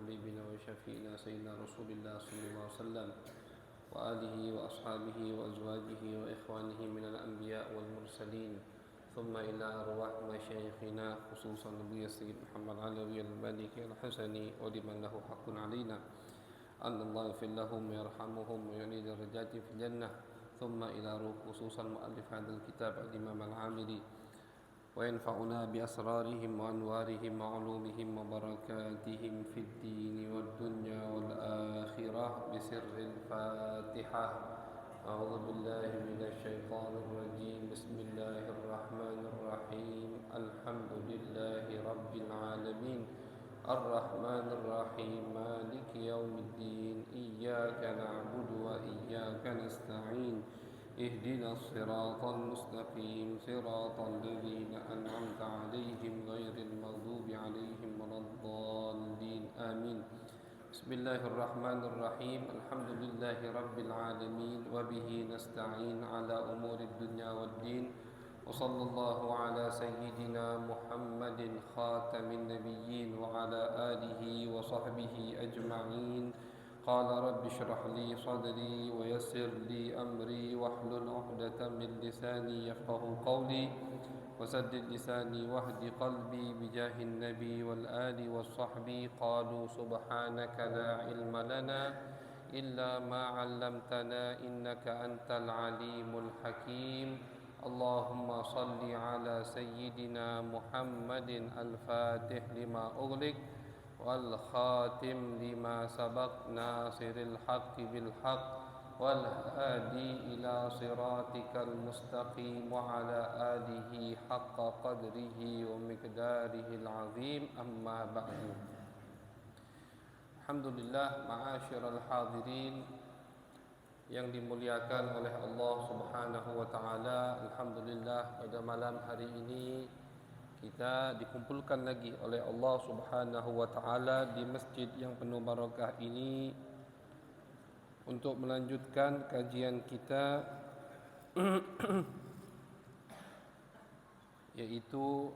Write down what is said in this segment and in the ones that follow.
حبيبنا وشفينا سيدنا رسول الله صلى الله عليه وسلم وآله وأصحابه وأزواجه وإخوانه من الأنبياء والمرسلين ثم إلى أرواح مشايخنا خصوصا نبي السيد محمد علوي المالكي الحسني ولمن له حق علينا أن الله يغفر لهم ويرحمهم ويعلي درجات في الجنة ثم إلى روح خصوصا مؤلف هذا الكتاب الإمام العاملي وينفعنا بأسرارهم وأنوارهم وعلومهم وبركاتهم في الدين والدنيا والآخرة بسر الفاتحة. أعوذ بالله من الشيطان الرجيم. بسم الله الرحمن الرحيم. الحمد لله رب العالمين الرحمن الرحيم مالك يوم الدين إياك نعبد وإياك نستعين اهدنا الصراط المستقيم صراط الذين أنعمت عليهم غير المغضوب عليهم ولا الضالين آمين. بسم الله الرحمن الرحيم. الحمد لله رب العالمين وبه نستعين على أمور الدنيا والدين وصلى الله على سيدنا محمد خاتم النبيين وعلى آله وصحبه أجمعين. قال رب اشرح لي صدري ويسر لي أمري واحلل عقدة من لساني يفقه قولي وسدد لساني واهد قلبي بجاه النبي والآل والصحب. قالوا سبحانك لا علم لنا إلا ما علمتنا إنك أنت العليم الحكيم. اللهم صل على سيدنا محمد الفاتح لما أغلق والخاتم لما سبق ناصر الحق بالحق والهادي إلى صراطك المستقيم وعلى آله حق قدره ومقداره العظيم. أما بعد. Alhamdulillah, ma'asyiral hadirin yang dimuliakan oleh Allah Subhanahu wa taala. Alhamdulillah, pada malam hari ini kita dikumpulkan lagi oleh Allah Subhanahu wa taala di masjid yang penuh barakah ini untuk melanjutkan kajian kita yaitu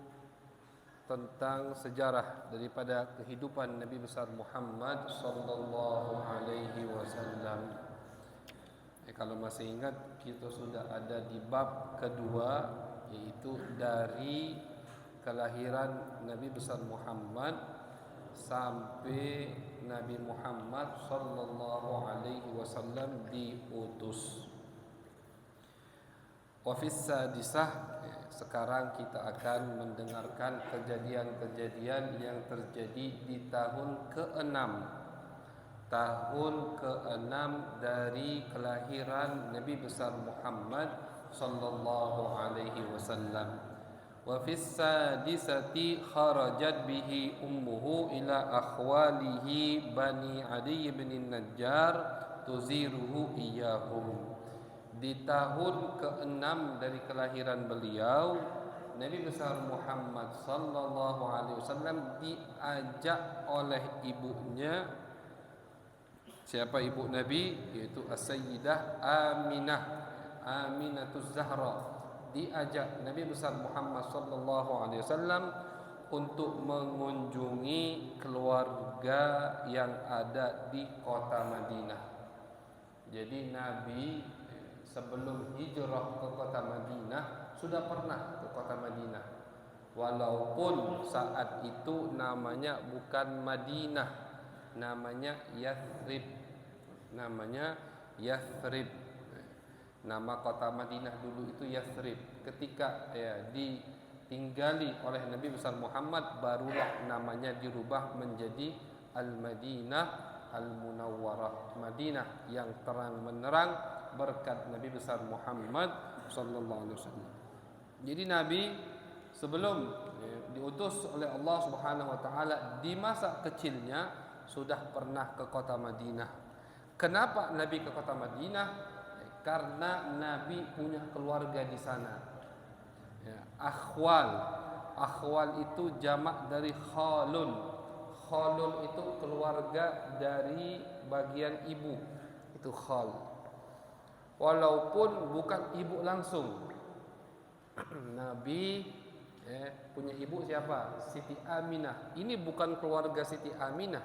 tentang sejarah daripada kehidupan Nabi besar Muhammad sallallahu alaihi wasallam. Kalau masih ingat, kita sudah ada di bab kedua, yaitu dari kelahiran Nabi besar Muhammad sampai Nabi Muhammad sallallahu alaihi wasallam diutus. Wa fis sadisah, sekarang kita akan mendengarkan kejadian-kejadian yang terjadi di tahun ke-6. Tahun ke-6 dari kelahiran Nabi besar Muhammad sallallahu alaihi wasallam. Wa fis sadisati kharajat bihi ummuhu ila akhwalihi bani Adi bin Najjar tuziruhu iyahum. Di tahun ke-6 dari kelahiran beliau, Nabi besar Muhammad sallallahu alaihi wasallam diajak oleh ibunya. Siapa ibu Nabi? Yaitu As-Sayyidah Aminah, Aminatus Zahra. Diajak Nabi besar Muhammad sallallahu alaihi wasallam untuk mengunjungi keluarga yang ada di kota Madinah. Jadi Nabi sebelum hijrah ke kota Madinah sudah pernah ke kota Madinah, walaupun saat itu namanya bukan Madinah, namanya Yathrib. Nama kota Madinah dulu itu Yathrib. Ketika ditinggali oleh Nabi besar Muhammad, barulah namanya dirubah menjadi Al-Madinah Al-Munawwarah, Madinah yang terang menerang berkat Nabi besar Muhammad sallallahu alaihi wasallam. Jadi Nabi sebelum diutus oleh Allah Subhanahu wa taala, di masa kecilnya sudah pernah ke kota Madinah. Kenapa Nabi ke kota Madinah? Karena Nabi punya keluarga di sana. Akhwal itu jamak dari khalun. Khalun itu keluarga dari bagian ibu. Itu khal. Walaupun bukan ibu langsung. Nabi punya ibu siapa? Siti Aminah. Ini bukan keluarga Siti Aminah.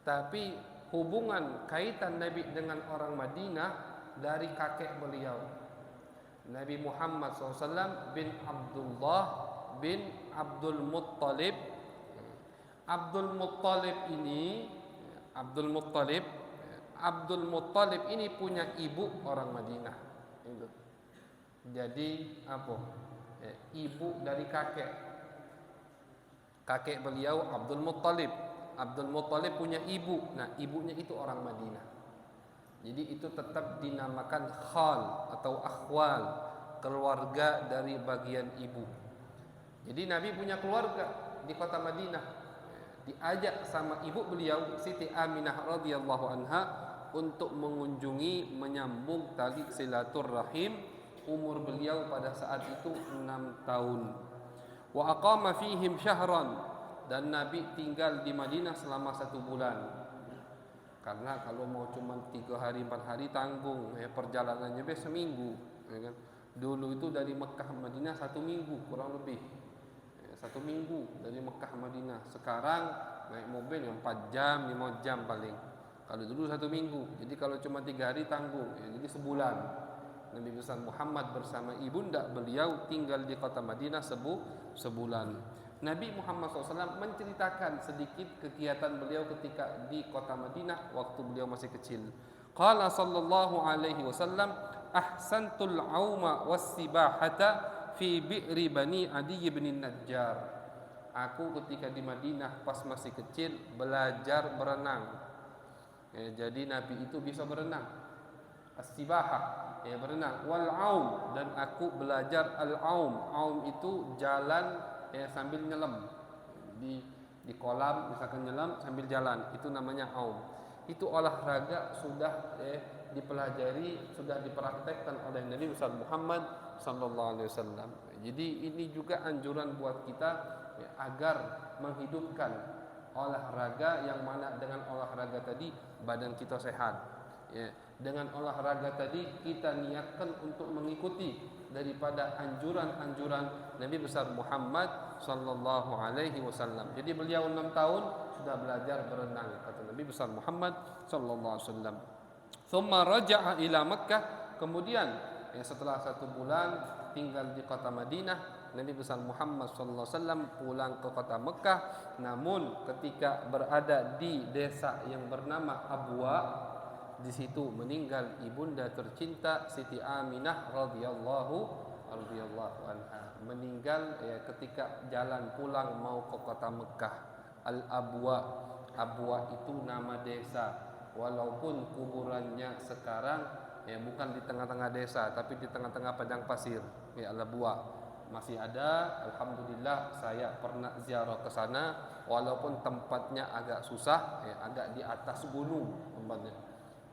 Tapi hubungan kaitan Nabi dengan orang Madinah dari kakek beliau, Nabi Muhammad SAW bin Abdullah bin Abdul Muttalib. Abdul Muttalib ini Abdul Muttalib ini punya ibu orang Madinah. Jadi apa? Ibu dari kakek beliau Abdul Muttalib. Abdul Muttalib punya ibu. Nah, ibunya itu orang Madinah. Jadi itu tetap dinamakan khal atau akhwal, keluarga dari bagian ibu. Jadi Nabi punya keluarga di kota Madinah. Diajak sama ibu beliau Siti Aminah radhiyallahu anha untuk mengunjungi, menyambung tali silaturahim. Umur beliau pada saat itu 6 tahun. Wa aqama fihim syahran, dan Nabi tinggal di Madinah selama 1 bulan. Karena kalau mau cuma 3 hari 4 hari tanggung, perjalanannya seminggu, ya kan? Dulu itu dari Mekah Madinah 1 minggu kurang lebih. 1 minggu dari Mekah Madinah. Sekarang naik mobil 4 jam, 5 jam paling. Kalau dulu 1 minggu. Jadi kalau cuma 3 hari tanggung, jadi sebulan. Nabi besar Muhammad bersama ibunda beliau tinggal di kota Madinah sebulan. Nabi Muhammad SAW menceritakan sedikit kegiatan beliau ketika di kota Madinah waktu beliau masih kecil. Qala sallallahu alaihi wasallam, ahsantul auma was-sibahata fi bi'ri bani Adi bin Najjar. Aku ketika di Madinah pas masih kecil belajar berenang. Jadi Nabi itu bisa berenang. As-sibahah, berenang. Wal aum, dan aku belajar al-aum. Aum itu jalan sambil nyelam di kolam, misalkan nyelam sambil jalan, itu namanya aum. Itu olahraga sudah dipelajari, sudah dipraktekkan oleh Nabi Muhammad sallallahu alaihi wasallam. Jadi ini juga anjuran buat kita agar menghidupkan olahraga, yang mana dengan olahraga tadi badan kita sehat. Dengan olahraga tadi kita niatkan untuk mengikuti daripada anjuran-anjuran Nabi besar Muhammad sallallahu alaihi wasallam. Jadi beliau 6 tahun sudah belajar berenang, kata Nabi besar Muhammad sallallahu alaihi wasallam. Thumma raja'a ila Makkah, kemudian setelah 1 bulan tinggal di kota Madinah, Nabi besar Muhammad sallallahu alaihi wasallam pulang ke kota Mekah. Namun ketika berada di desa yang bernama Abwa, di situ meninggal ibunda tercinta Siti Aminah radhiyallahu anha. Meninggal ketika jalan pulang mau ke kota Mekah. Al-Abwa, Abwa itu nama desa. Walaupun kuburannya sekarang bukan di tengah-tengah desa, tapi di tengah-tengah padang pasir. Al-Abwa masih ada. Alhamdulillah saya pernah ziarah ke sana, walaupun tempatnya agak susah, agak di atas gunung tempatnya.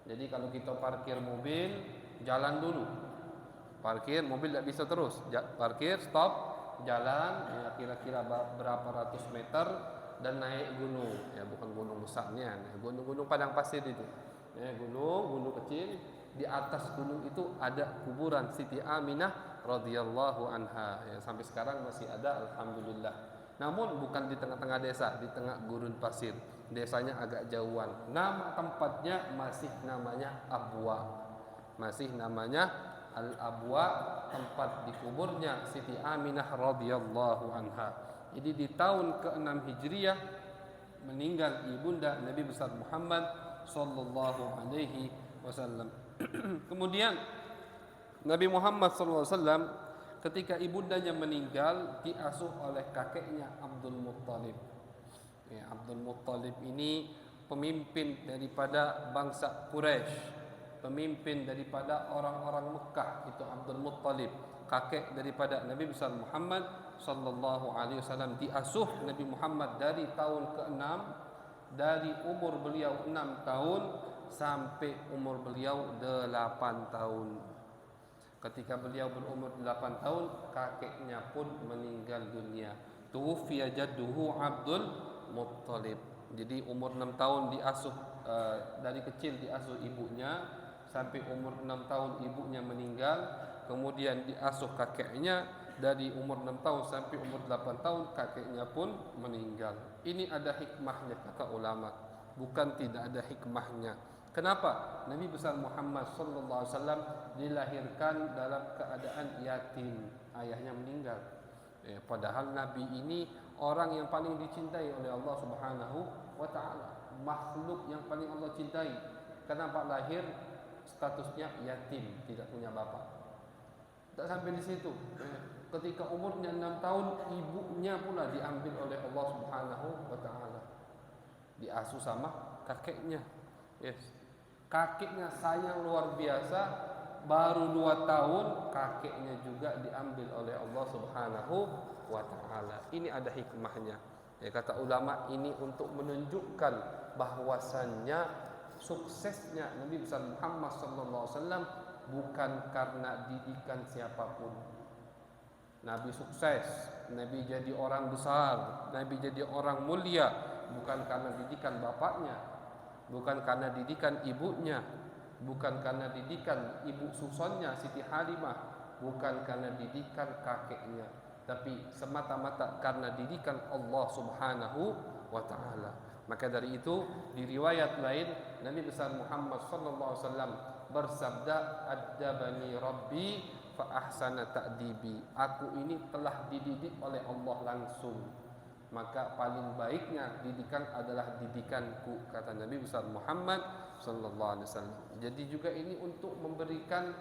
Jadi kalau kita parkir mobil, jalan dulu. Parkir mobil tidak bisa terus. Parkir, stop, jalan, kira-kira berapa ratus meter dan naik gunung. Bukan gunung besarnya, gunung-gunung padang pasir itu. Gunung kecil. Di atas gunung itu ada kuburan Siti Aminah radhiyallahu anha. Sampai sekarang masih ada, alhamdulillah. Namun bukan di tengah-tengah desa, di tengah gurun pasir. Desanya agak jauhan. Nama tempatnya masih namanya Abwa. Masih namanya Al-Abwa, tempat dikuburnya Siti Aminah radhiyallahu anha. Jadi di tahun ke-6 Hijriah meninggal ibunda Nabi besar Muhammad sallallahu alaihi wasallam. Kemudian Nabi Muhammad sallallahu alaihi wasallam ketika ibundanya meninggal diasuh oleh kakeknya Abdul Muttalib. Abdul Muttalib ini pemimpin daripada bangsa Quraisy, pemimpin daripada orang-orang Mekah. Itu Abdul Muttalib, kakek daripada Nabi besar Muhammad sallallahu alaihi wasallam. Diasuh Nabi Muhammad dari tahun ke-6, dari umur beliau 6 tahun sampai umur beliau 8 tahun. Ketika beliau berumur 8 tahun, kakeknya pun meninggal dunia. Tuwfiya jadduhu Abdul Muttalib. Jadi umur 6 tahun diasuh, dari kecil diasuh ibunya, sampai umur 6 tahun ibunya meninggal. Kemudian diasuh kakeknya dari umur 6 tahun sampai umur 8 tahun, kakeknya pun meninggal. Ini ada hikmahnya kata ulama. bukan tidak ada hikmahnya. Kenapa? Nabi besar Muhammad sallallahu alaihi wasallam dilahirkan dalam keadaan yatim, ayahnya meninggal. Padahal Nabi ini orang yang paling dicintai oleh Allah Subhanahu wa taala, makhluk yang paling Allah cintai. Kenapa lahir statusnya yatim, tidak punya bapak? Tak sampai di situ. Ketika umurnya 6 tahun, ibunya pula diambil oleh Allah Subhanahu wa taala. Diasuh sama kakeknya. Yes. Kakeknya sayang luar biasa, baru 2 tahun kakeknya juga diambil oleh Allah Subhanahu wa taala. Ini ada hikmahnya. Ya, kata ulama, ini untuk menunjukkan bahwasannya suksesnya Nabi besar Muhammad sallallahu alaihi wasallam bukan karena didikan siapapun. Nabi sukses, Nabi jadi orang besar, Nabi jadi orang mulia bukan karena didikan bapaknya, bukan karena didikan ibunya, bukan karena didikan ibu susunnya Siti Halimah, bukan karena didikan kakeknya, tapi semata-mata karena didikan Allah Subhanahu wa taala. Maka dari itu di riwayat lain Nabi besar Muhammad sallallahu alaihi wasallam bersabda, "Adabani Rabbi fa ahsana ta'dibi." Aku ini telah dididik oleh Allah langsung, maka paling baiknya didikan adalah didikanku, kata Nabi besar Muhammad sallallahu alaihi wasallam. Jadi juga ini untuk memberikan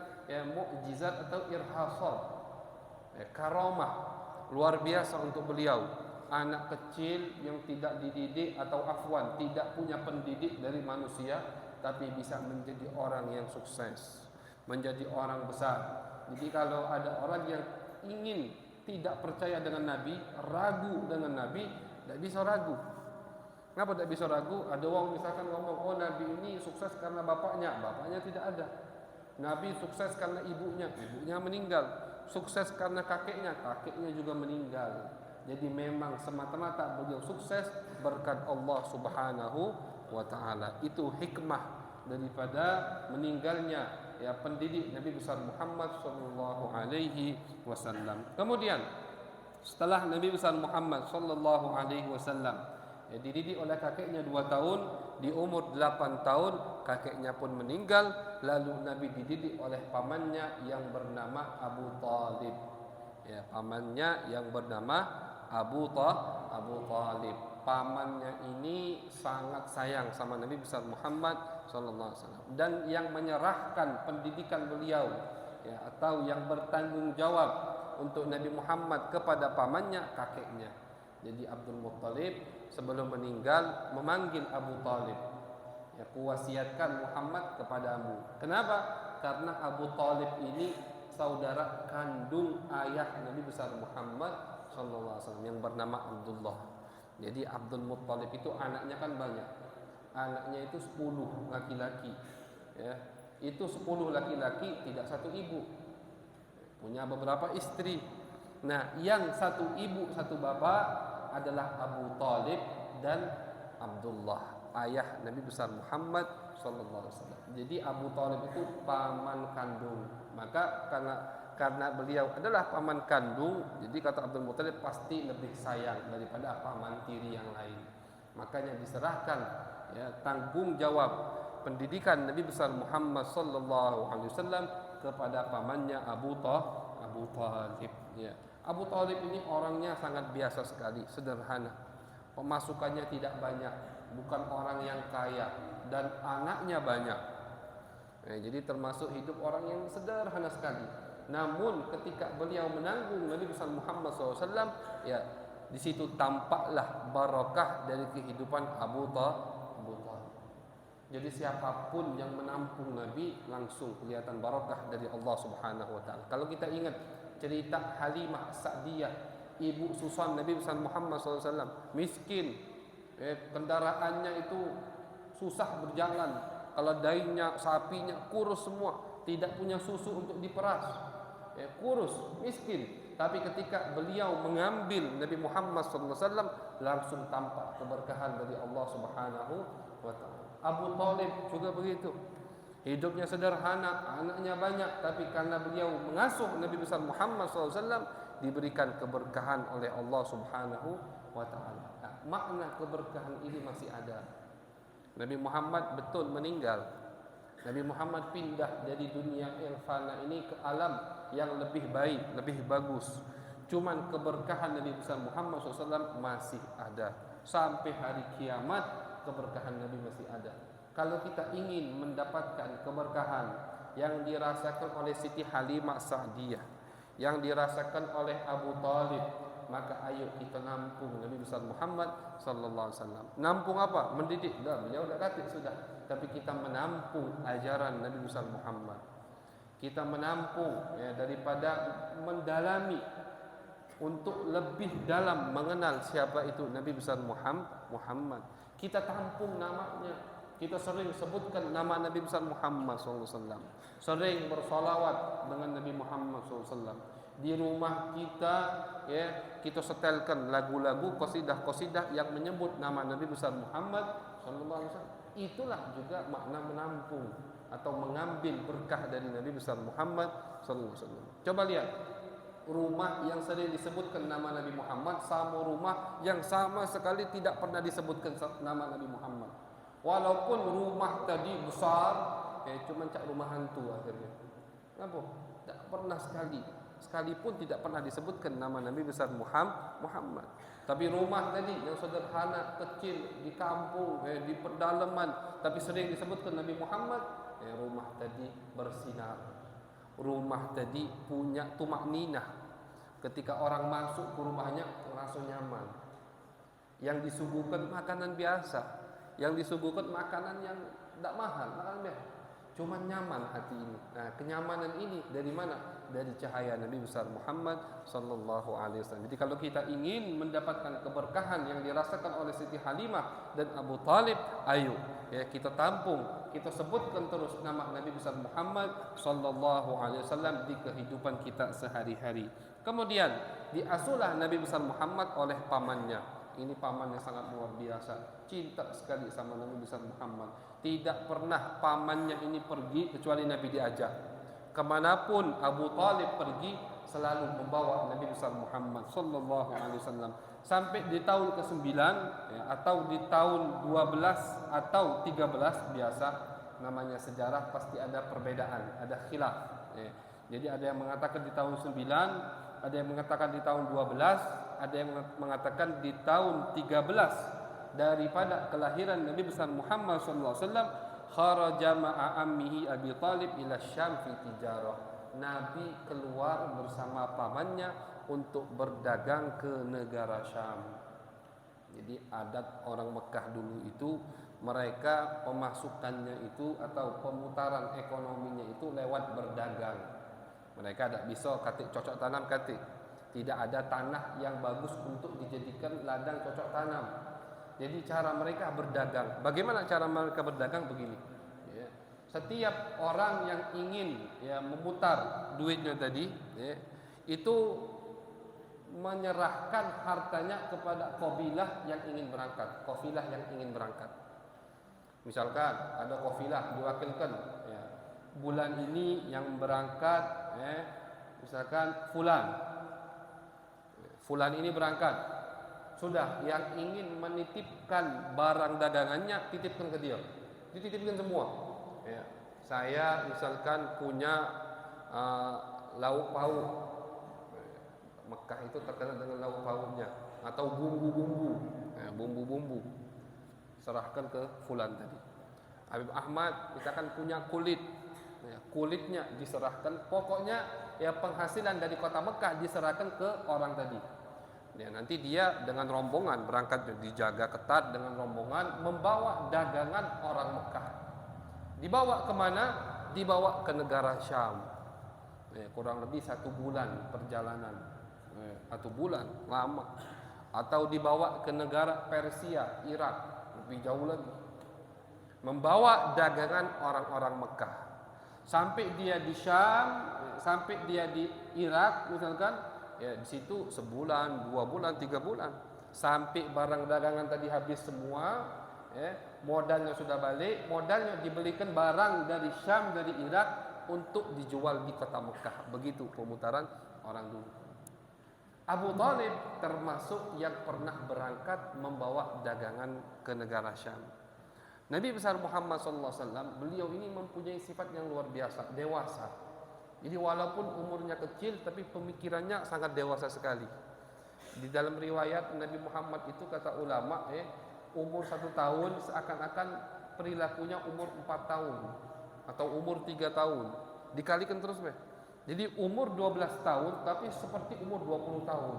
mukjizat atau irhasat, karamah luar biasa untuk beliau. Anak kecil yang tidak dididik atau afwan tidak punya pendidik dari manusia, tapi bisa menjadi orang yang sukses, menjadi orang besar. Jadi kalau ada orang yang ingin tidak percaya dengan Nabi, ragu dengan Nabi, tidak bisa ragu. Kenapa tidak bisa ragu? Ada orang misalkan ngomong, oh Nabi ini sukses karena bapaknya, bapaknya tidak ada. Nabi sukses karena ibunya, ibunya meninggal. Sukses karena kakeknya, kakeknya juga meninggal. Jadi memang semata-mata beliau sukses berkat Allah Subhanahu wa taala. Itu hikmah daripada meninggalnya pendidik Nabi besar Muhammad sallallahu alaihi wasallam. Kemudian setelah Nabi besar Muhammad sallallahu alaihi wasallam dididik oleh kakeknya 2 tahun, di umur 8 tahun kakeknya pun meninggal, lalu Nabi dididik oleh pamannya yang bernama Abu Talib. Pamannya yang bernama Abu Talib. Pamannya ini sangat sayang sama Nabi besar Muhammad sallallahu alaihi wasallam, dan yang menyerahkan pendidikan beliau atau yang bertanggung jawab untuk Nabi Muhammad kepada pamannya kakeknya. Jadi Abdul Muttalib sebelum meninggal memanggil Abu Talib, kuwasiatkan Muhammad kepadamu. Kenapa? Karena Abu Talib ini saudara kandung ayah Nabi besar Muhammad sallallahu alaihi wasallam yang bernama Abdullah. Jadi Abdul Muttalib itu anaknya kan banyak. Anaknya itu 10 laki-laki. Itu 10 laki-laki, tidak satu ibu. Punya beberapa istri. Nah, yang satu ibu satu bapak adalah Abu Talib dan Abdullah, ayah Nabi besar Muhammad sallallahu alaihi wasallam. Jadi Abu Talib itu paman kandung. Maka karena beliau adalah paman kandung, jadi kata Abdul Muttalib pasti lebih sayang daripada paman tiri yang lain. Makanya diserahkan tanggung jawab pendidikan Nabi besar Muhammad sallallahu alaihi wasallam kepada pamannya Abu Talib. Abu Talib ini orangnya sangat biasa sekali, sederhana. Pemasukannya tidak banyak, bukan orang yang kaya, dan anaknya banyak. Jadi termasuk hidup orang yang sederhana sekali. Namun ketika beliau menanggung Nabi besar Muhammad SAW, di situ tampaklah barakah dari kehidupan Abu Talib. Jadi siapapun yang menampung Nabi langsung kelihatan barakah dari Allah Subhanahu wa taala. Kalau kita ingat cerita Halimah Sa'diyah, ibu susan Nabi besar Muhammad SAW, miskin, kendaraannya itu susah berjalan, keledainya, sapinya kurus semua, tidak punya susu untuk diperas, kurus, miskin. Tapi ketika beliau mengambil Nabi Muhammad SAW, langsung tampak keberkahan dari Allah Subhanahu wa taala. Abu Talib juga begitu. Hidupnya sederhana, anaknya banyak, tapi karena beliau mengasuh Nabi besar Muhammad SAW, diberikan keberkahan oleh Allah Subhanahu wa taala. Makna keberkahan ini masih ada. Nabi Muhammad betul meninggal. Nabi Muhammad pindah dari dunia yang fana ini ke alam yang lebih baik, lebih bagus. Cuman keberkahan Nabi besar Muhammad SAW masih ada. Sampai hari kiamat keberkahan Nabi masih ada. Kalau kita ingin mendapatkan keberkahan yang dirasakan oleh Siti Halimah Sa'diyah, yang dirasakan oleh Abu Talib, maka ayo kita nampung Nabi besar Muhammad sallallahu alaihi wasallam. Nampung apa? Mendidik. Beliau dah kata sudah. Tapi kita menampung ajaran Nabi besar Muhammad. Kita menampung daripada mendalami untuk lebih dalam mengenal siapa itu Nabi besar Muhammad. Kita tampung namanya. Kita sering sebutkan nama Nabi besar Muhammad SAW. Sering bersolawat dengan Nabi Muhammad SAW. Di rumah kita, kita setelkan lagu-lagu, qasidah-qasidah yang menyebut nama Nabi besar Muhammad SAW. Itulah juga makna menampung atau mengambil berkah dari Nabi besar Muhammad SAW. Coba lihat, rumah yang sering disebutkan nama Nabi Muhammad sama rumah yang sama sekali tidak pernah disebutkan nama Nabi Muhammad. Walaupun rumah tadi besar, cuma cak rumah hantu akhirnya. Kenapa? Tak pernah sekalipun tidak pernah disebutkan nama Nabi besar Muhammad. Tapi rumah tadi yang sederhana, kecil, di kampung, di pedalaman, tapi sering disebutkan Nabi Muhammad, rumah tadi bersinar. Rumah tadi punya tumakninah. Ketika orang masuk ke rumahnya langsung nyaman. Yang disuguhkan makanan biasa, yang disuguhkan makanan yang tidak mahal, makanan biasa, cuma nyaman hati ini. Nah, kenyamanan ini dari mana? Dari cahaya Nabi besar Muhammad sallallahu alaihi wasallam. Jadi kalau kita ingin mendapatkan keberkahan yang dirasakan oleh Siti Halimah dan Abu Talib, ayo kita tampung, kita sebutkan terus nama Nabi besar Muhammad sallallahu alaihi wasallam di kehidupan kita sehari-hari. Kemudian diasuhlah Nabi besar Muhammad oleh pamannya. Ini paman yang sangat luar biasa, cinta sekali sama Nabi besar Muhammad. Tidak pernah pamannya ini pergi kecuali Nabi diajak. Kemanapun Abu Talib pergi, selalu membawa Nabi besar Muhammad sallallahu alaihi wasallam. Sampai di tahun ke-9 atau di tahun 12 atau 13, biasa namanya sejarah pasti ada perbedaan, ada khilaf. Jadi ada yang mengatakan di tahun 9, ada yang mengatakan di tahun 12, ada yang mengatakan di tahun 13 daripada kelahiran Nabi besar Muhammad sallallahu alaihi wasallam. Kharaja ma'a ammihi Abi Talib ila Syam fi tijarah. Nabi keluar bersama pamannya untuk berdagang ke negara Syam. Jadi adat orang Mekah dulu itu, mereka pemasukannya itu atau pemutaran ekonominya itu lewat berdagang. Mereka tidak bisa katik cocok tanam katik. Tidak ada tanah yang bagus untuk dijadikan ladang cocok tanam. Jadi cara mereka berdagang. Bagaimana cara mereka berdagang? Begini. Setiap orang yang ingin memutar duitnya tadi, itu menyerahkan hartanya kepada kafilah yang ingin berangkat. Kafilah yang ingin berangkat. Misalkan ada kafilah diwakilkan, bulan ini yang berangkat, misalkan Fulan ini berangkat. Sudah, yang ingin menitipkan barang dagangannya titipkan ke dia. Dititipkan semua. Saya misalkan punya lauk pauk. Mekah itu terkenal dengan lauk pauknya atau bumbu-bumbu. Bumbu-bumbu. Serahkan ke fulan tadi. Habib Ahmad misalkan punya kulit. Kulitnya diserahkan. Pokoknya penghasilan dari kota Mekah diserahkan ke orang tadi. Nanti dia dengan rombongan berangkat, dijaga ketat dengan rombongan, membawa dagangan orang Mekah. Dibawa kemana? Dibawa ke negara Syam. Kurang lebih 1 bulan perjalanan. 1 bulan, lama. Atau dibawa ke negara Persia, Irak, lebih jauh lagi. Membawa dagangan orang-orang Mekah. Sampai dia di Syam, sampai dia di Irak misalkan, di situ sebulan, 2 bulan, 3 bulan. Sampai barang dagangan tadi habis semua, modalnya sudah balik, modalnya dibelikan barang dari Syam, dari Irak untuk dijual di kota Mekah. Begitu pemutaran orang dulu. Abu Talib termasuk yang pernah berangkat membawa dagangan ke negara Syam. Nabi besar Muhammad SAW, beliau ini mempunyai sifat yang luar biasa, dewasa. Jadi walaupun umurnya kecil, tapi pemikirannya sangat dewasa sekali. Di dalam riwayat Nabi Muhammad itu kata ulama, umur 1 tahun seakan-akan perilakunya umur 4 tahun atau umur 3 tahun. Dikalikan terus, Jadi umur 12 tahun tapi seperti umur 20 tahun.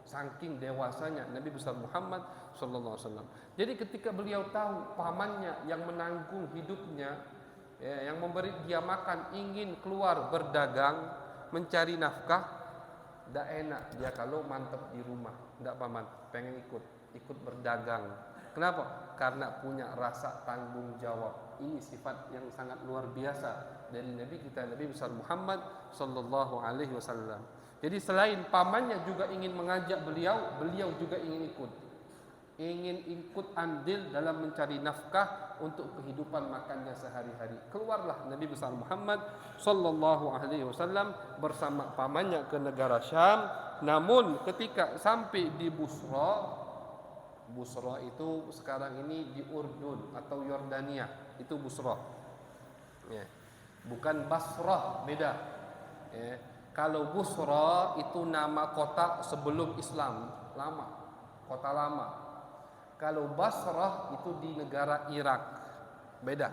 Saking dewasanya Nabi besar Muhammad sallallahu alaihi wasallam. Jadi ketika beliau tahu pamannya yang menanggung hidupnya, yang memberi dia makan, ingin keluar berdagang, mencari nafkah, tidak enak dia kalau mantap di rumah. Tidak, paman, pengen ikut berdagang. Kenapa? Karena punya rasa tanggung jawab. Ini sifat yang sangat luar biasa dari Nabi kita, Nabi besar Muhammad sallallahu alaihi wasallam. Jadi selain pamannya juga ingin mengajak beliau, beliau juga ingin ikut andil dalam mencari nafkah untuk kehidupan makannya sehari-hari. Keluarlah Nabi besar Muhammad sallallahu alaihi wasallam bersama pamannya ke negara Syam. Namun ketika sampai di Busra itu sekarang ini di Urdun atau Yordania, itu Busra. Bukan Basrah, beda. Kalau Busra itu nama kota sebelum Islam, lama, kota lama. Kalau Basrah itu di negara Irak, beda.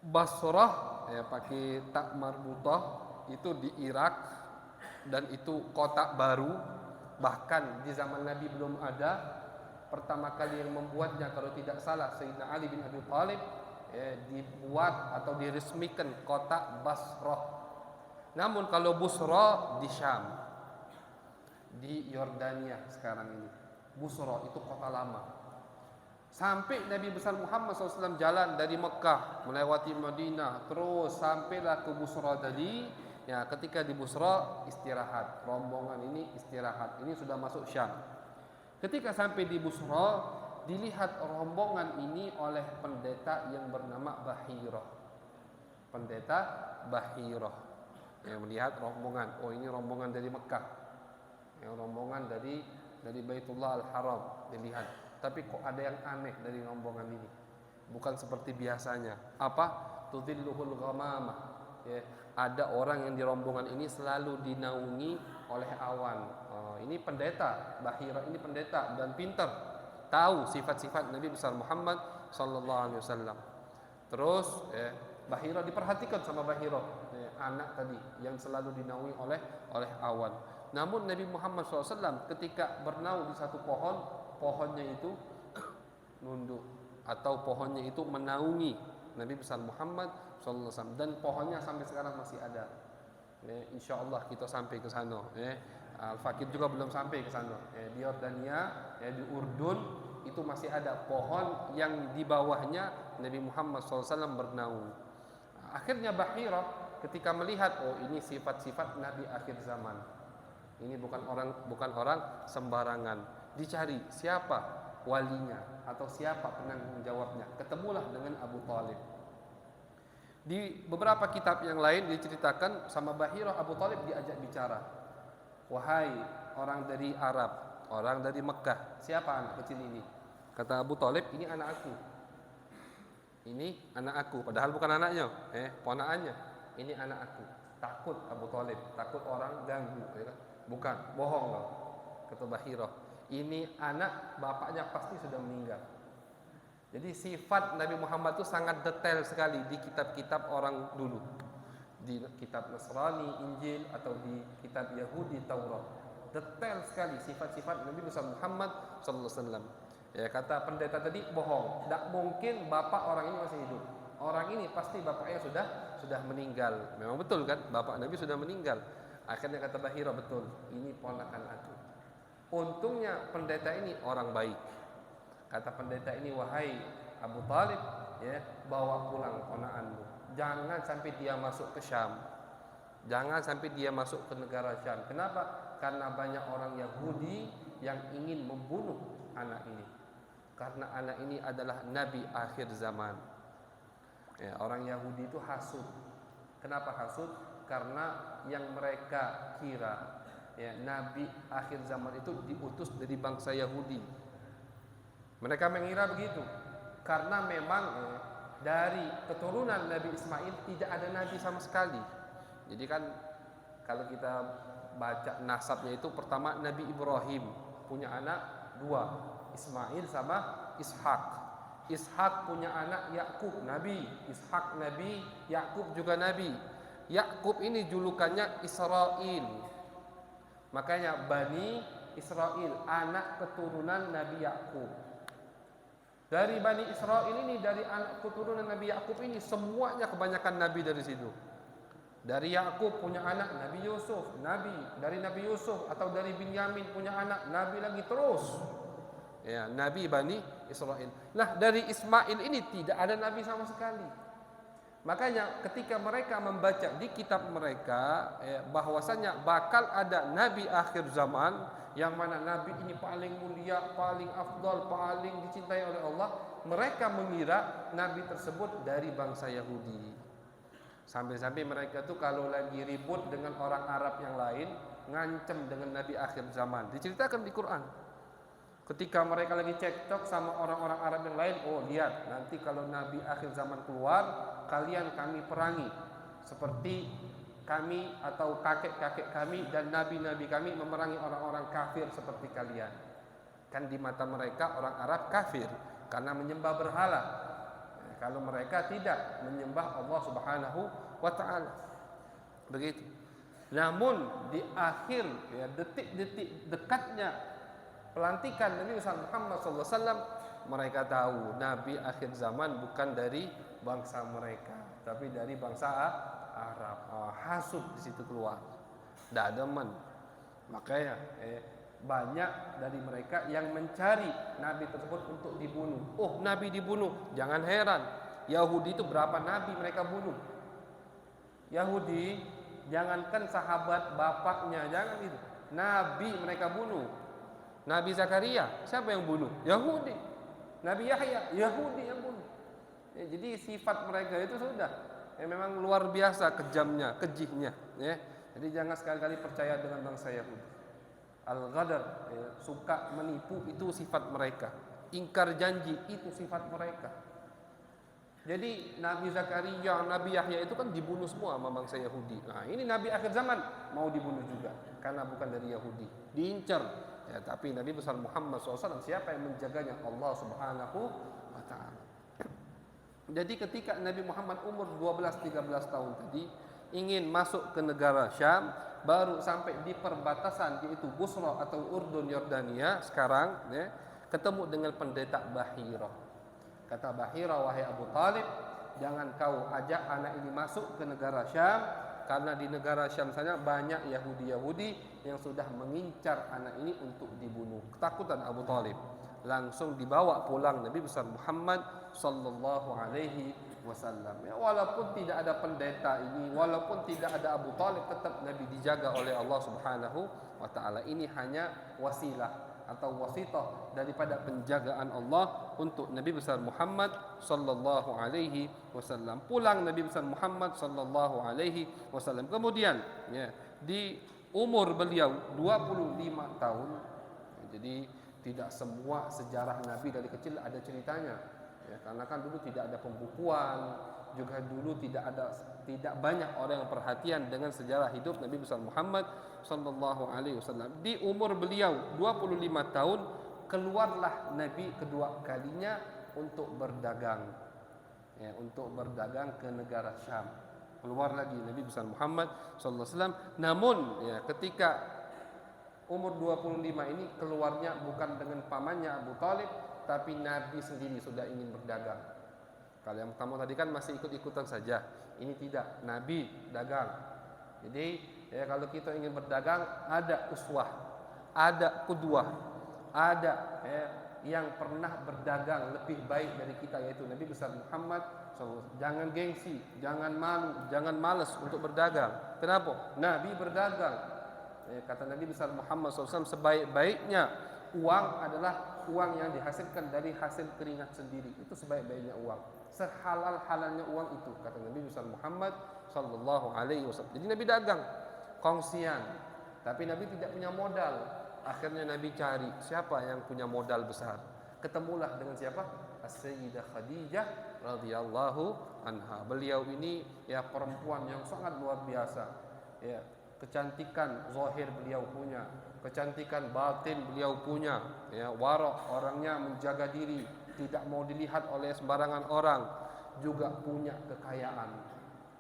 Basrah pakai tak marbutah itu di Irak dan itu kota baru, bahkan di zaman Nabi belum ada. Pertama kali yang membuatnya kalau tidak salah Sayyidina Ali bin Abi Thalib, dibuat atau diresmikan kota Basrah. Namun kalau Busra di Syam, di Yordania sekarang ini. Busra itu kota lama. Sampai Nabi besar Muhammad SAW jalan dari Mekah melewati Madinah, terus sampailah ke Busra tadi. Ya, ketika di Busra istirahat, rombongan ini istirahat. Ini sudah masuk Syam. Ketika sampai di Busra, dilihat rombongan ini oleh pendeta yang bernama Bahirah. Pendeta Bahirah yang melihat rombongan, oh ini rombongan dari Mekah, yang rombongan dari Baitullah Al-Haram, dilihat. Tapi kok ada yang aneh dari rombongan ini, bukan seperti biasanya. Apa? Tudhilluhul ghamamah. Ada orang yang di rombongan ini selalu dinaungi oleh awan. Ini pendeta Bahirah, ini pendeta dan pintar, tahu sifat-sifat Nabi besar Muhammad sallallahu alaihi wasallam. Terus Bahirah diperhatikan sama Bahirah, anak tadi yang selalu dinaungi oleh awan. Namun Nabi Muhammad SAW ketika bernaung di satu pohon, pohonnya itu nunduk atau pohonnya itu menaungi Nabi besar Muhammad SAW, dan pohonnya sampai sekarang masih ada. Insya Allah kita sampai ke sana. Al-Fakir juga belum sampai ke sana. Di Yordania, di Urdun itu masih ada pohon yang di bawahnya Nabi Muhammad SAW bernaung. Akhirnya Bahirah ketika melihat, oh ini sifat-sifat Nabi akhir zaman. Ini bukan orang sembarangan. Dicari siapa walinya atau siapa penanggung jawabnya. Ketemulah dengan Abu Thalib. Di beberapa kitab yang lain diceritakan sama Bahirah, Abu Thalib diajak bicara. Wahai orang dari Arab, orang dari Mekah, siapa anak kecil ini? Kata Abu Thalib, ini anak aku. Ini anak aku, padahal bukan anaknya, ponakannya. Ini anak aku. Takut Abu Thalib, takut orang ganggu, bukan, bohong loh. Kata Bahirah, ini anak bapaknya pasti sudah meninggal. Jadi sifat Nabi Muhammad itu sangat detail sekali di kitab-kitab orang dulu, di kitab Nasrani, Injil, atau di kitab Yahudi, Taurat. Detail sekali sifat-sifat Nabi besar Muhammad sallallahu alaihi wasallam. Ya, kata pendeta tadi bohong, tidak mungkin bapak orang ini masih hidup. Orang ini pasti bapaknya sudah meninggal. Memang betul kan, bapak Nabi sudah meninggal. Akhirnya kata Bahirah, betul, ini ponakan aku. Untungnya pendeta ini orang baik. Kata pendeta ini, wahai Abu Thalib, bawa pulang ponakanmu. Jangan sampai dia masuk ke Syam. Jangan sampai dia masuk ke negara Syam. Kenapa? Karena banyak orang Yahudi yang ingin membunuh anak ini. Karena anak ini adalah Nabi akhir zaman. Orang Yahudi itu hasud. Kenapa hasud? Karena yang mereka kira Nabi akhir zaman itu diutus dari bangsa Yahudi. Mereka mengira begitu. Karena memang dari keturunan Nabi Ismail tidak ada nabi sama sekali. Jadi kan kalau kita baca nasabnya itu, pertama Nabi Ibrahim punya anak dua, Ismail sama Ishak. Ishak punya anak Yakub nabi, Ishak nabi, Yakub juga nabi. Yakub ini julukannya Israel. Makanya Bani Israel, anak keturunan Nabi Yakub. Dari Bani Israel ini, dari anak keturunan Nabi Yakub ini, semuanya kebanyakan nabi dari situ. Dari Yakub punya anak Nabi Yusuf, nabi. Dari Nabi Yusuf atau dari Binyamin punya anak nabi lagi terus. Ya, nabi Bani Israel. Nah, dari Ismail ini tidak ada nabi sama sekali. Makanya ketika mereka membaca di kitab mereka bahwasanya bakal ada nabi akhir zaman, yang mana nabi ini paling mulia, paling afdal, paling dicintai oleh Allah, mereka mengira nabi tersebut dari bangsa Yahudi. Sampai-sampai mereka tuh kalau lagi ribut dengan orang Arab yang lain, ngancem dengan nabi akhir zaman. Diceritakan di Quran. Ketika mereka lagi cekcok sama orang-orang Arab yang lain, oh lihat, nanti kalau nabi akhir zaman keluar, kalian kami perangi seperti kami atau kakek-kakek kami dan nabi-nabi kami memerangi orang-orang kafir seperti kalian. Kan di mata mereka orang Arab kafir karena menyembah berhala. Kalau mereka tidak menyembah Allah Subhanahu wa taala. Begitu. Namun di akhir detik-detik dekatnya pelantikan Nabi Muhammad SAW, mereka tahu Nabi akhir zaman bukan dari bangsa mereka, tapi dari bangsa Arab. Hasud di situ keluar. Tidak demen. Makanya banyak dari mereka yang mencari Nabi tersebut untuk dibunuh. Oh, Nabi dibunuh. Jangan heran. Yahudi itu berapa Nabi mereka bunuh. Yahudi, jangankan sahabat bapaknya, jangan itu. Nabi mereka bunuh. Nabi Zakaria, siapa yang bunuh? Yahudi. Nabi Yahya, Yahudi yang bunuh. Jadi sifat mereka itu sudah memang luar biasa kejamnya, kejihnya. Jadi jangan sekali-kali percaya dengan bangsa Yahudi. Al-Ghadar, suka menipu, itu sifat mereka. Ingkar janji, itu sifat mereka. Jadi Nabi Zakaria, Nabi Yahya itu kan dibunuh semua sama bangsa Yahudi. Nah, ini Nabi akhir zaman mau dibunuh juga karena bukan dari Yahudi. Diincar. Ya, tapi Nabi besar Muhammad SAW, siapa yang menjaganya? Allah Subhanahu wa ta'ala. Jadi ketika Nabi Muhammad umur 12-13 tahun tadi ingin masuk ke negara Syam, baru sampai di perbatasan yaitu Busra atau Urdun Yordania sekarang, ketemu dengan pendeta Bahira. Kata Bahira, wahai Abu Talib, jangan kau ajak anak ini masuk ke negara Syam, karena di negara Syam sana banyak Yahudi-Yahudi yang sudah mengincar anak ini untuk dibunuh. Ketakutan Abu Talib. Langsung dibawa pulang Nabi besar Muhammad sallallahu alaihi wasallam. Ya, walaupun tidak ada pendeta ini, walaupun tidak ada Abu Talib, tetap Nabi dijaga oleh Allah Subhanahu wa taala. Ini hanya wasilah atau wasithah daripada penjagaan Allah untuk Nabi besar Muhammad sallallahu alaihi wasallam. Pulang Nabi besar Muhammad sallallahu alaihi wasallam. Kemudian di umur beliau 25 tahun. Jadi tidak semua sejarah Nabi dari kecil ada ceritanya. Karena kan dulu tidak ada pembukuan, juga dulu tidak banyak orang yang perhatian dengan sejarah hidup Nabi besar Muhammad sallallahu alaihi wasallam. Di umur beliau 25 tahun keluarlah Nabi kedua kalinya untuk berdagang. Untuk berdagang ke negara Syam. Keluar lagi Nabi besar Muhammad sallallahu alaihi wasallam. Namun ketika umur 25 ini keluarnya bukan dengan pamannya Abu Talib, tapi Nabi sendiri sudah ingin berdagang. Kalau yang pertama tadi kan masih ikut-ikutan saja. Ini tidak, Nabi dagang. Jadi kalau kita ingin berdagang, ada uswah, ada qudwah, ada yang pernah berdagang lebih baik dari kita, yaitu Nabi besar Muhammad SAW. Jangan gengsi, jangan malu, jangan malas untuk berdagang. Kenapa? Nabi berdagang. Kata Nabi besar Muhammad SAW, sebaik-baiknya uang adalah uang yang dihasilkan dari hasil keringat sendiri. Itu sebaik-baiknya uang. Sehalal-halalnya uang itu, kata Nabi besar Muhammad sallallahu alaihi wasallam. Jadi Nabi dagang, kongsian. Tapi Nabi tidak punya modal. Akhirnya Nabi cari siapa yang punya modal besar. Ketemulah dengan siapa? As-Sayyidah Khadijah radhiyallahu anha. Beliau ini ya perempuan yang sangat luar biasa. Ya, kecantikan zahir beliau punya, kecantikan batin beliau punya. Ya, warok, orangnya menjaga diri, tidak mau dilihat oleh sembarangan orang. Juga punya kekayaan.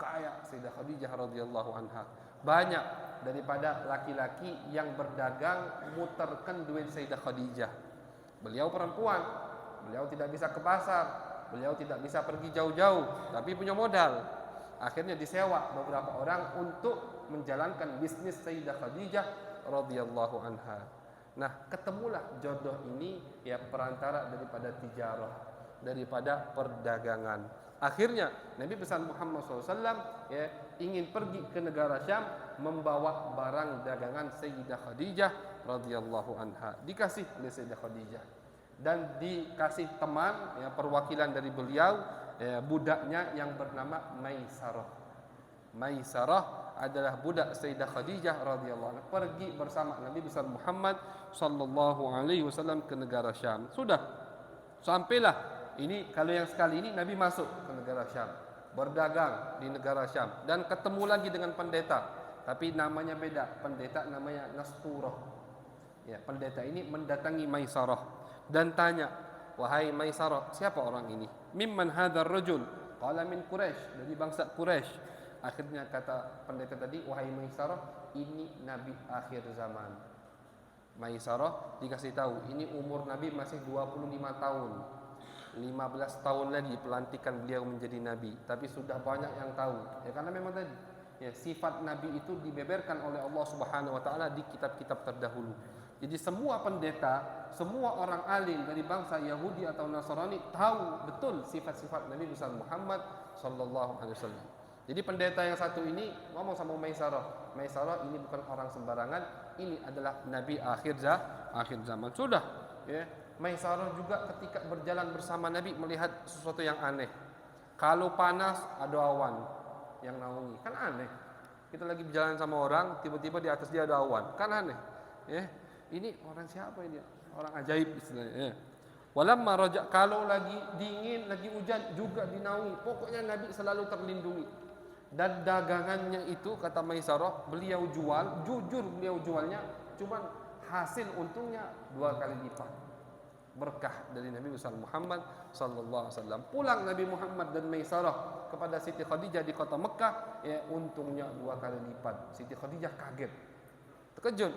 Kaya Sayyidah Khadijah radhiyallahu anha. Banyak daripada laki-laki yang berdagang muterkan duit Sayyidah Khadijah. Beliau perempuan, beliau tidak bisa ke pasar, beliau tidak bisa pergi jauh-jauh, tapi punya modal. Akhirnya disewa beberapa orang untuk menjalankan bisnis Sayyidah Khadijah radhiyallahu anha. Nah, ketemulah jodoh ini ya perantara daripada tijarah, daripada perdagangan. Akhirnya Nabi besar Muhammad SAW ya, ingin pergi ke negara Syam membawa barang dagangan Sayyidah Khadijah radhiyallahu anha. Dikasih oleh Sayyidah Khadijah dan dikasih teman ya, perwakilan dari beliau ya, budaknya yang bernama Maisarah. Maisarah adalah budak Sayyidah Khadijah radhiyallahu anha, pergi bersama Nabi besar Muhammad sallallahu alaihi wasallam ke negara Syam. Sudah sampailah. Ini kalau yang sekali ini Nabi masuk ke negara Syam, berdagang di negara Syam dan ketemu lagi dengan pendeta, tapi namanya beda. Pendeta namanya Nasturah. Ya, pendeta ini mendatangi Maisarah dan tanya, "Wahai Maisarah, siapa orang ini? Mimman hadzal rajul?" Qala min Quraisy, dari bangsa Quraisy. Akhirnya kata pendeta tadi, "Wahai Maisarah, ini nabi akhir zaman." Maisarah dikasih tahu, ini umur Nabi masih 25 tahun. 15 tahun lagi pelantikan beliau menjadi nabi, tapi sudah banyak yang tahu. Ya karena memang tadi ya sifat nabi itu dibeberkan oleh Allah Subhanahu wa taala di kitab-kitab terdahulu. Jadi semua pendeta, semua orang alim dari bangsa Yahudi atau Nasrani tahu betul sifat-sifat Nabi besar Muhammad sallallahu alaihi wasallam. Jadi pendeta yang satu ini ngomong sama Maisarah, "Maisarah, ini bukan orang sembarangan, ini adalah nabi akhir zaman." Sudah, ya. Maisarah juga ketika berjalan bersama Nabi melihat sesuatu yang aneh. Kalau panas ada awan yang naungi, kan aneh. Kita lagi berjalan sama orang, tiba-tiba di atas dia ada awan, kan aneh. Ya, ini orang siapa ini? Orang ajaib istilahnya. Ya. Walamma raja, kalau lagi dingin, lagi hujan juga dinaungi. Pokoknya Nabi selalu terlindungi. Dan dagangannya itu kata Maisarah, beliau jual, jujur beliau jualnya, cuman hasil untungnya 2 kali lipat. Berkah dari Nabi besar Muhammad sallallahu alaihi wasallam. Pulang Nabi Muhammad dan Maisarah kepada Siti Khadijah di kota Mekah, ya untungnya 2 kali lipat. Siti Khadijah kaget, terkejut.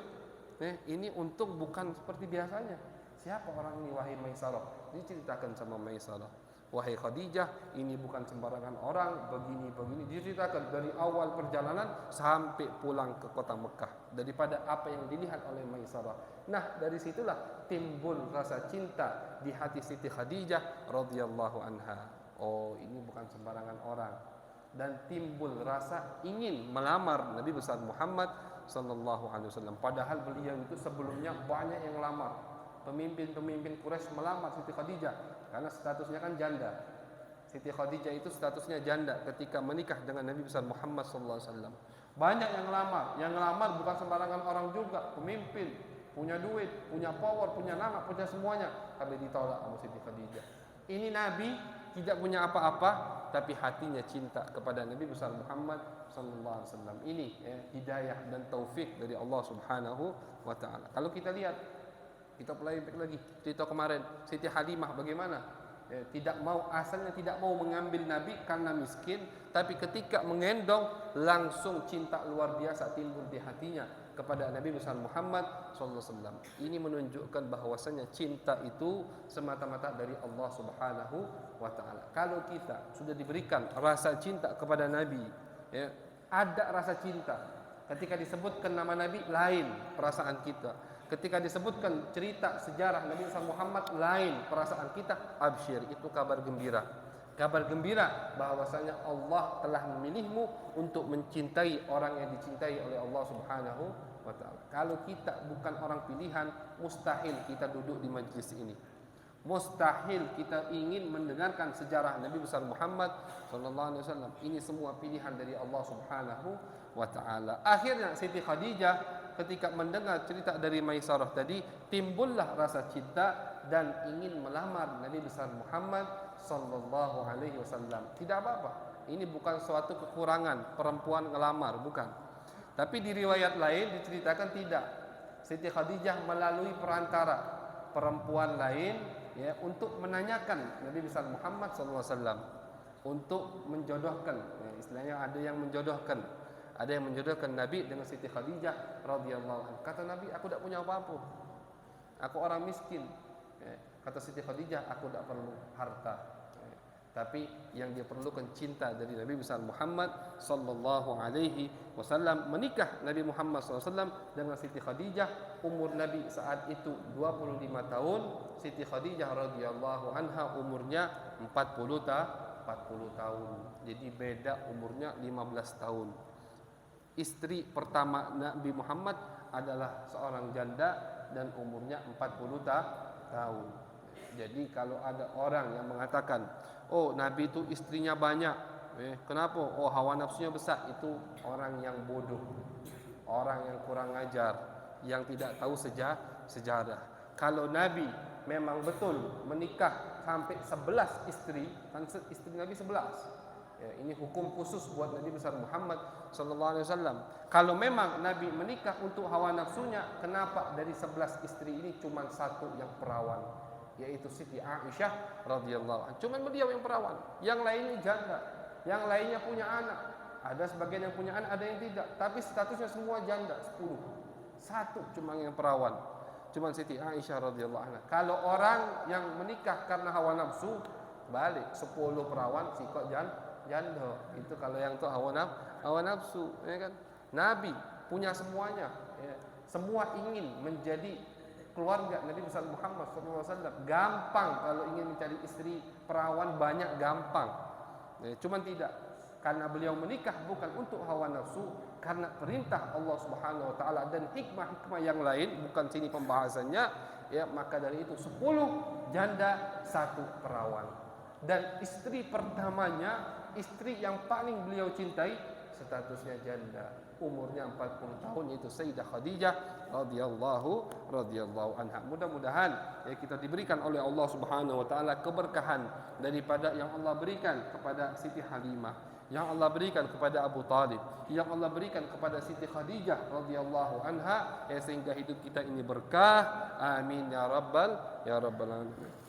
Ini untung bukan seperti biasanya. Siapa orang ini wahai Maisarah? Diceritakan sama Maisarah, "Wahai Khadijah, ini bukan sembarangan orang, begini-begini." Diceritakan dari awal perjalanan sampai pulang ke kota Mekah, daripada apa yang dilihat oleh Maisarah. Nah, dari situlah timbul rasa cinta di hati Siti Khadijah radhiyallahu anha. Oh, ini bukan sembarangan orang. Dan timbul rasa ingin melamar Nabi besar Muhammad sallallahu alaihi wasallam. Padahal beliau itu sebelumnya banyak yang lamar. Pemimpin-pemimpin Quraisy melamar Siti Khadijah karena statusnya kan janda. Siti Khadijah itu statusnya janda ketika menikah dengan Nabi besar Muhammad sallallahu alaihi wasallam. Banyak yang ngelamar bukan sembarangan orang juga, pemimpin, punya duit, punya power, punya nama, punya semuanya, tapi ditolak sama Siti Khadijah. Ini Nabi tidak punya apa-apa, tapi hatinya cinta kepada Nabi besar Muhammad sallallahu alaihi wasallam. Ini ya, hidayah dan taufik dari Allah Subhanahu wa taala. Kalau kita lihat, kita pelajari lagi cerita kemarin Siti Halimah bagaimana asalnya tidak mau mengambil Nabi karena miskin, tapi ketika mengendong langsung cinta luar biasa timbul di hatinya kepada Nabi besar Muhammad SAW. Ini menunjukkan bahwasanya cinta itu semata-mata dari Allah Subhanahu wa taala. Kalau kita sudah diberikan rasa cinta kepada Nabi, ya, ada rasa cinta. Ketika disebutkan nama Nabi lain perasaan kita. Ketika disebutkan cerita sejarah Nabi Muhammad lain perasaan kita. Absyir, itu kabar gembira. Kabar gembira bahwasanya Allah telah memilihmu untuk mencintai orang yang dicintai oleh Allah Subhanahu wa taala. Kalau kita bukan orang pilihan, mustahil kita duduk di majlis ini. Mustahil kita ingin mendengarkan sejarah Nabi besar Muhammad sallallahu alaihi wasallam. Ini semua pilihan dari Allah Subhanahu wa taala. Akhirnya Siti Khadijah ketika mendengar cerita dari Maisarah tadi, timbullah rasa cinta dan ingin melamar Nabi besar Muhammad sallallahu alaihi wasallam. Tidak apa-apa. Ini bukan suatu kekurangan perempuan ngelamar, bukan. Tapi di riwayat lain diceritakan tidak. Siti Khadijah melalui perantara perempuan lain ya untuk menanyakan Nabi besar Muhammad sallallahu alaihi wasallam untuk menjodohkan. Ya, istilahnya ada yang menjodohkan. Ada yang menjodohkan Nabi dengan Siti Khadijah radhiyallahu anha. Kata Nabi, aku tidak punya apa-apa. Aku orang miskin. Ya, kata Siti Khadijah, aku tidak perlu harta. Ya, tapi yang dia perlukan cinta dari Nabi besar Muhammad sallallahu alaihi wasallam. Menikah Nabi Muhammad sallallahu alaihi wasallam dengan Siti Khadijah. Umur Nabi saat itu 25 tahun. Siti Khadijah radhiyallahu anha umurnya 40 tahun. Jadi beda umurnya 15 tahun. Istri pertama Nabi Muhammad adalah seorang janda dan umurnya 40 tahun. Jadi kalau ada orang yang mengatakan, oh Nabi itu istrinya banyak, kenapa? Oh hawa nafsunya besar, itu orang yang bodoh, orang yang kurang ajar, yang tidak tahu sejarah. Kalau Nabi memang betul menikah sampai 11 istri, kan istri Nabi 11. Ya, ini hukum khusus buat Nabi besar Muhammad sallallahu alaihi wasallam. Kalau memang Nabi menikah untuk hawa nafsunya, kenapa dari 11 istri ini cuma satu yang perawan, yaitu Siti Aisyah radhiyallahu anha. Cuma beliau yang perawan, yang lainnya janda, yang lainnya punya anak. Ada sebagian yang punya anak, ada yang tidak, tapi statusnya semua janda 10. Satu cuma yang perawan, cuma Siti Aisyah radhiyallahu anha. Kalau orang yang menikah karena hawa nafsu, balik 10 perawan sikok janda. Itu kalau yang tuh hawa nafsu, ya kan? Nabi punya semuanya, ya. Semua ingin menjadi keluarga Nabi besar Muhammad SAW. Gampang kalau ingin mencari istri perawan banyak, gampang. Ya, cuman tidak, karena beliau menikah bukan untuk hawa nafsu, karena perintah Allah Subhanahu Wa Taala dan hikmah-hikmah yang lain, bukan sini pembahasannya. Ya, maka dari itu 10 janda, 1 perawan. Dan istri pertamanya, istri yang paling beliau cintai, statusnya janda, umurnya 40 tahun, yaitu Sayyidah Khadijah radhiyallahu anha. Mudah-mudahan ya kita diberikan oleh Allah Subhanahu wa taala keberkahan daripada yang Allah berikan kepada Siti Halimah, yang Allah berikan kepada Abu Talib, yang Allah berikan kepada Siti Khadijah radhiyallahu anha, ya, sehingga hidup kita ini berkah. Amin ya rabbal alamin.